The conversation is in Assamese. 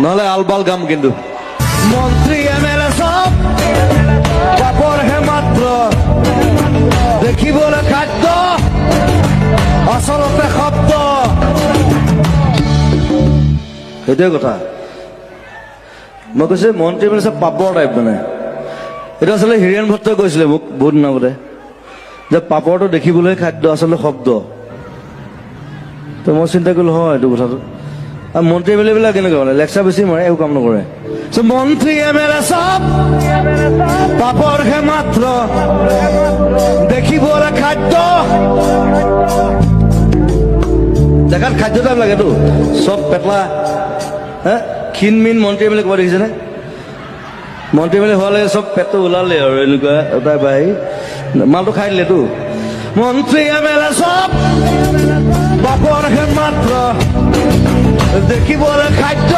নহলে আলবাল গাম কিন্তু মন্ত্ৰী এমএলএ সব পাপৰ হে মাত্ৰ দেখিবলে খাদ্য আসলতে শব্দ সেইটোৱে কথা মই কৈছো মন্ত্ৰী মানে চব পাপৰ টাইপ মানে এইটো আচলতে হীৰেণ ভট্টই কৈছিলে মোক বহুত দিন আগতে যে পাপৰটো দেখিবলৈ খাদ্য আচলতে শব্দ তো মই চিন্তা কৰিলো হয় এইটো কথাটো আৰু মন্ত্ৰী এম এল এ বিলাক কেনেকুৱা মানে লেকচাৰ বেছি মাৰে একো কাম নকৰে মন্ত্রী এমএলএ সব পাপর হে মাত্র দেখিবলে খাদ্য দেখাত খাদ্য টাইপ লাগেতো চব পেটলা হে ক্ষীণ মিন মন্ত্ৰী এম এল এ ক'ব দেখিছেনে মন্ত্ৰী এম এল এ হোৱা লাগে চব পেটটো ওলালে আৰু এনেকুৱা এটা বাই মালটো খাই দিলেতো মন্ত্ৰী এমএলএ সব পাপৰ হে মাত্ৰ দেখিবলে খাদ্য